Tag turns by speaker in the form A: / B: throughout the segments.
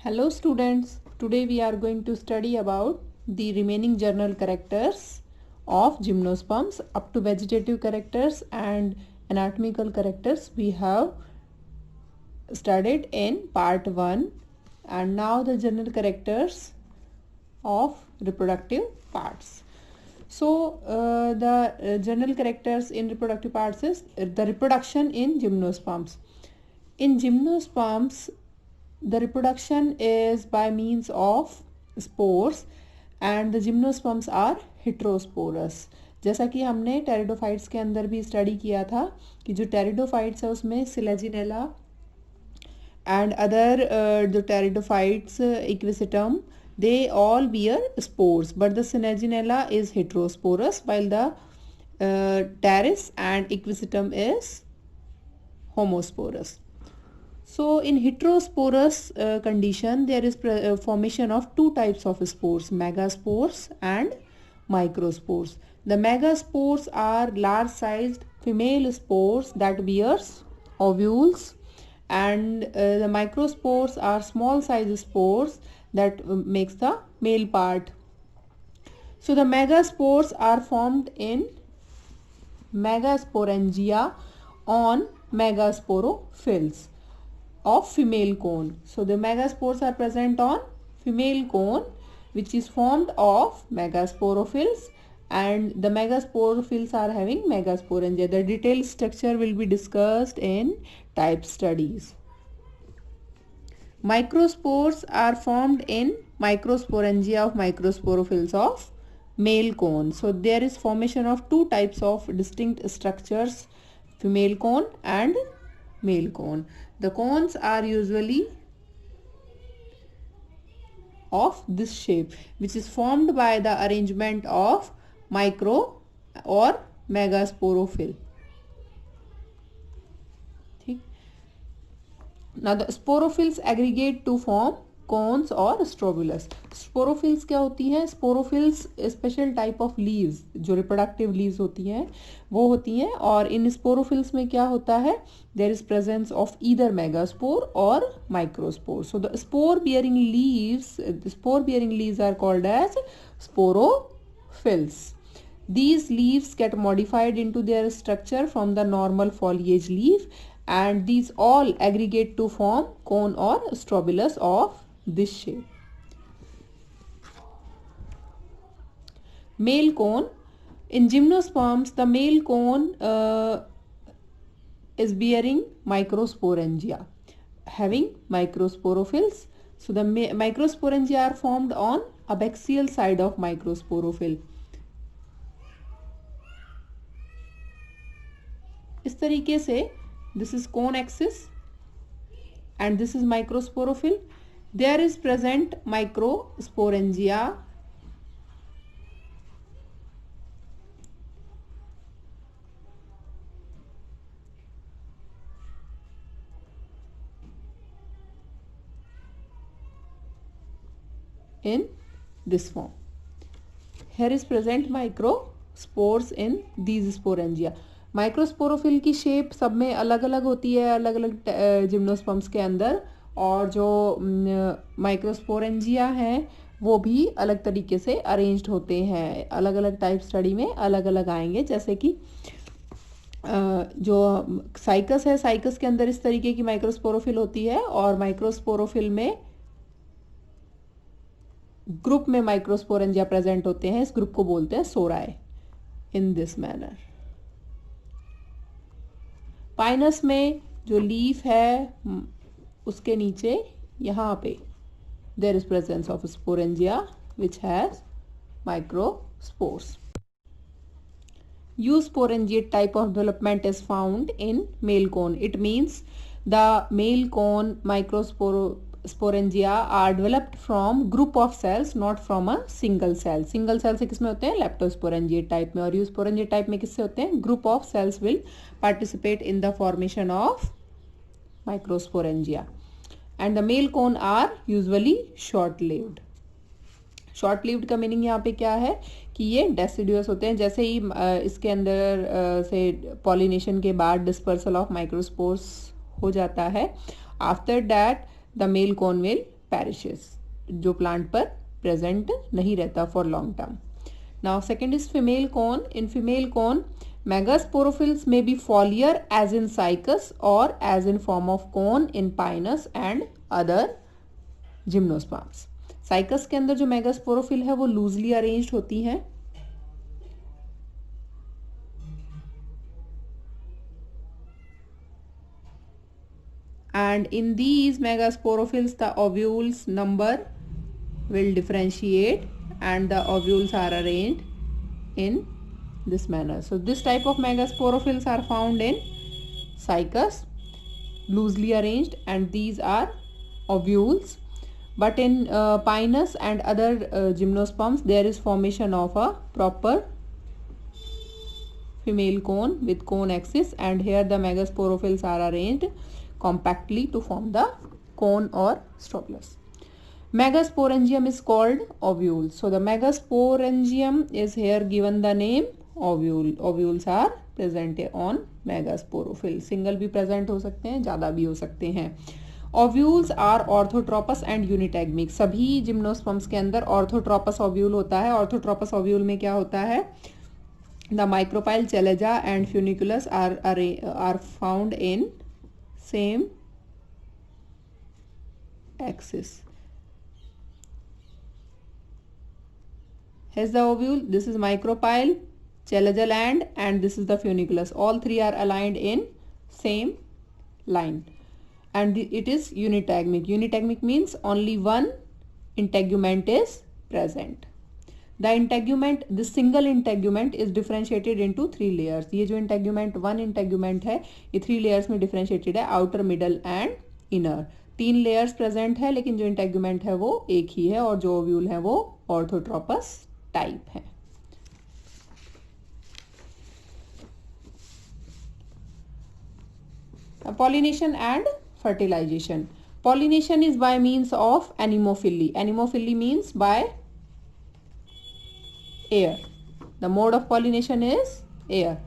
A: Hello students, today we are going to study about the remaining journal characters of gymnosperms up to vegetative characters and anatomical characters we have studied in part 1 and now the journal characters of reproductive parts. So the general characters in reproductive parts is the reproduction in gymnosperms. In gymnosperms, the reproduction is by means of spores and the gymnosperms are heterosporous. जैसा कि हमने pteridophytes के अंदर भी study किया था कि जो टेरिडोफाइट्स है उसमें सिलेजिनेला एंड अदर जो pteridophytes equisetum they all bear spores but the Selaginella is heterosporous while the Pteris and Equisetum is homosporous. So in heterosporous condition there is formation of two types of spores, megaspores and microspores. The megaspores are large sized female spores that bears ovules and the microspores are small size spores that makes the male part. So the megaspores are formed in megasporangia on megasporophylls of female cone. So the megaspores are present on female cone which is formed of megasporophylls and the megasporophylls are having megasporangia. The detailed structure will be discussed in type studies. Microspores are formed in microsporangia of microsporophylls of male cone. So there is formation of two types of distinct structures, female cone and male cone. The cones are usually of this shape which is formed by the arrangement of micro or megasporophyll. Now the sporophylls aggregate to form cones or strobulus. Sporophylls क्या होती हैं? Sporophylls special type of leaves जो reproductive leaves होती हैं वो होती हैं और इन स्पोरोफिल्स में क्या होता है? There is presence of either megaspore और microspore. So the spore bearing leaves are called as sporophylls. These leaves get modified into their structure from the normal foliage leaf and these all aggregate to form cone or strobulus of this shape. Male cone. In gymnosperms, the male cone is bearing microsporangia, having microsporophylls. So the microsporangia are formed on abaxial side of microsporophyll. इस तरीके से this is cone axis and this is microsporophyll. There is present microsporangia in this form. Here is present microspores in these sporangia. Microsporophyll की shape सब में अलग अलग होती है अलग अलग जिम्नोस्पर्म्स के अंदर और जो माइक्रोस्पोरेंजिया हैं वो भी अलग तरीके से अरेंज्ड होते हैं. अलग अलग टाइप स्टडी में अलग अलग आएंगे जैसे कि जो साइकस है साइकस के अंदर इस तरीके की माइक्रोस्पोरोफिल होती है और माइक्रोस्पोरोफिल में ग्रुप में माइक्रोस्पोरेंजिया प्रेजेंट होते हैं. इस ग्रुप को बोलते हैं सोराए. इन दिस मैनर पाइनस में जो लीफ है उसके नीचे यहाँ पे there is presence of sporangia which has microspores. Eusporangiate type of development is found in male cone. It means the male cone microsporangia are developed from group of cells, not from a single cell. Single cell से किसमें होते हैं? Leptosporangiate type में. और eusporangiate type में किससे होते हैं? Group of cells will participate in the formation of microsporangia. And the male cone are usually short-lived. Short lived का मीनिंग यहाँ पे क्या है कि ये डेसिडुअस होते हैं. जैसे ही इसके अंदर से पॉलिनेशन के बाद डिस्पर्सल ऑफ माइक्रोस्पोर्स हो जाता है after that the male cone will perishes, जो प्लांट पर प्रेजेंट नहीं रहता for long term. Now second is female cone. In female cone megasporophylls may be foliar as in cycas or as in form of cone in pinus and other gymnosperms. cycas के अंदर जो megasporophyll है वो loosely arranged होती हैं. And in these megasporophylls the ovules number will differentiate and the ovules are arranged in this manner. So this type of megasporophylls are found in cycas, loosely arranged, and these are ovules. But in pinus and other gymnosperms there is formation of a proper female cone with cone axis, and here the megasporophylls are arranged compactly to form the cone or strobilus. Megasporangium is called ovule. So the megasporangium is here given the name ovule. Ovules are present on megasporophyll. Single भी present हो सकते हैं, ज़्यादा भी हो सकते हैं. Ovules are orthotropous and unitagmic. सभी जिम्नोस्पर्म्स के अंदर orthotropous ovule होता है. Orthotropous ovule में क्या होता है? The micropyle, chalaza and funiculus are found in same axis. Here's the ovule. This is micropyle, chalaza gland, and this is the funiculus. All three are aligned in same line, and it is unitagmic. Unitagmic means only one integument is present. The integument, this single integument is differentiated into 3 layers. ये जो integument, one integument है, ये 3 layers में differentiated है, outer, middle and inner. 3 layers present है, लेकिन जो integument है वो एक ही है, और जो ovule है वो orthotropous type है. Pollination and fertilization. Pollination is by means of anemophily. Anemophily means by air. The mode of pollination is air.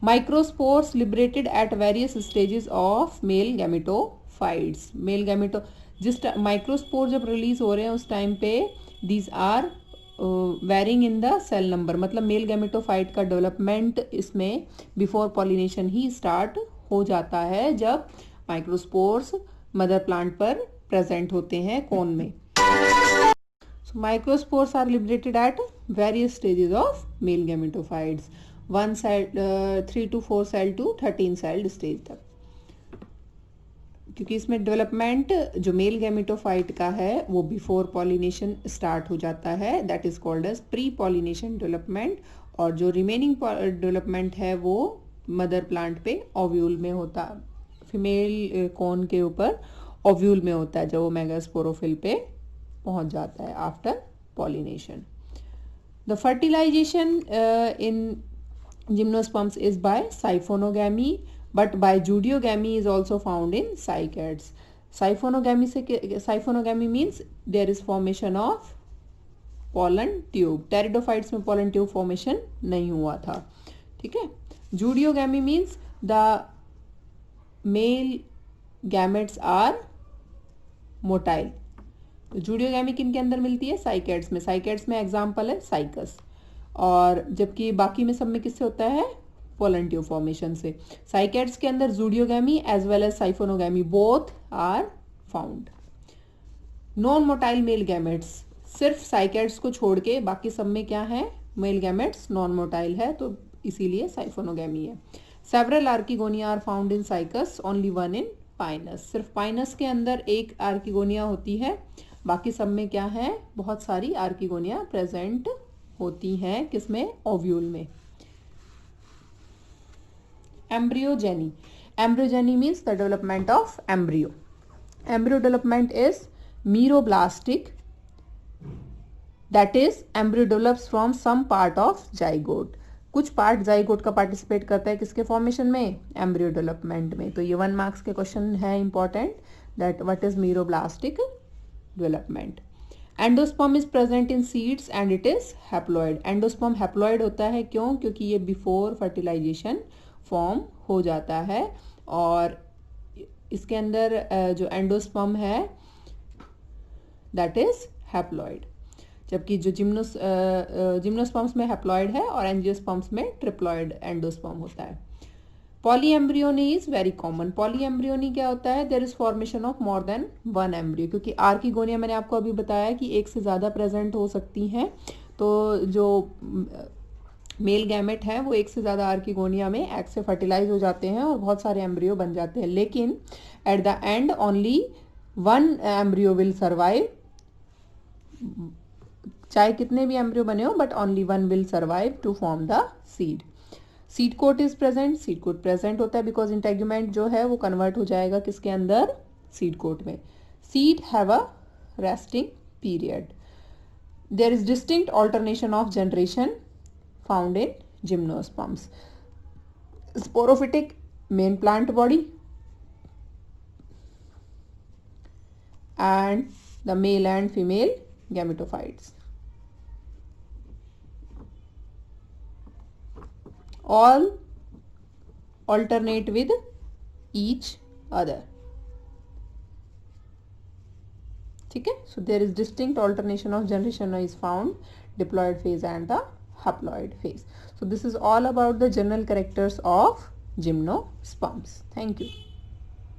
A: Microspores liberated at various stages of male gametophytes. Male gameto जिस microspore जब release हो रहे हैं उस time पे these are varying in the cell number, मतलब male gametophyte का development इसमें बिफोर पॉलिनेशन ही स्टार्ट हो जाता है जब माइक्रोस्पोर्स मदर प्लांट पर प्रेजेंट होते हैं कोन में. So microspores are liberated at various stages of male gametophytes, 1 cell 3 to 4 cell to 13 celled stage तक, क्योंकि इसमें डेवलपमेंट जो मेल गैमेटोफाइट का है वो बिफोर पॉलिनेशन स्टार्ट हो जाता है, that is called as pre pollination development. और जो रिमेनिंग डेवलपमेंट है वो मदर प्लांट पे ओव्यूल में होता, फीमेल कोन के ऊपर ओव्यूल में होता है जब वो मेगास्पोरोफिल पे पहुंच जाता है after pollination. The fertilization in gymnosperms is by siphonogamy, but by judeogamy is also found in cycads. Siphonogamy means there is formation of pollen tube. Pteridophytes में pollen tube formation नहीं हुआ था, ठीक है. Judeogamy means the male gametes are motile. तो जुडियोगैमी किन के अंदर मिलती है? साइकेड्स में. साइकेड्स में एग्जाम्पल है साइकस, और जबकि बाकी में सब में किससे होता है? पोलन ट्यूब फॉर्मेशन से. साइकेड्स के अंदर zooidogamy as well as siphonogamy both are found. Non motile male gametes, सिर्फ साइकेड्स को छोड़ के बाकी सब में क्या है? मेल गैमेट्स नॉन मोटाइल है, तो इसीलिए साइफोनोगैमी है. Several archegonia are found in Cycas, only one in Pinus. सिर्फ पाइनस के अंदर एक आर्किगोनिया होती है, बाकी सब में क्या है? बहुत सारी आर्किगोनिया प्रेजेंट होती हैं. किसमें? ओव्यूल में. Embryogeny. Embryogeny means the development of embryo. Embryo development is meroblastic, that is embryo develops from some part of zygote. कुछ पार्ट जाइगोट का पार्टिसिपेट करता है किसके फॉर्मेशन में? एम्ब्रियो डेवलपमेंट में. तो ये 1 मार्क्स के क्वेश्चन है important, that what is meroblastic development. Endosperm is present in seeds and it is haploid. Endosperm haploid होता है, क्यों? क्योंकि ये बिफोर फर्टिलाइजेशन फॉर्म हो जाता है, और इसके अंदर जो एंडोस्पर्म है दैट इज हैप्लॉइड, जबकि जो जिम्नोस्पर्म्स में हैप्लॉइड है और एंजियोस्पर्म्स में ट्रिप्लॉइड एंडोस्पर्म होता है। Polyembryony is very common. Polyembryony क्या होता है? There is formation of more than one embryo, क्योंकि आर्किगोनिया मैंने आपको अभी बताया कि एक से ज़्यादा प्रेजेंट हो सकती हैं, तो जो मेल गैमेट है वो एक से ज़्यादा आर्किगोनिया में एग से फर्टिलाइज हो जाते हैं और बहुत सारे एम्ब्रियो बन जाते हैं, लेकिन at the end only one embryo will survive. चाहे कितने भी एम्ब्रियो बने हो, but only one will survive to form the seed. Seed coat is present. Seed coat present होता है बिकॉज इंटेगुमेंट जो है वो कन्वर्ट हो जाएगा किसके अंदर? सीड कोट में। Seed have a resting period. There is distinct alternation of generation found in gymnosperms. Sporophytic main plant body and the male and female gametophytes. All alternate with each other. ठीक है? So there is distinct alternation of generation is found, diploid phase and the haploid phase. So this is all about the general characters of gymnosperms. Thank you.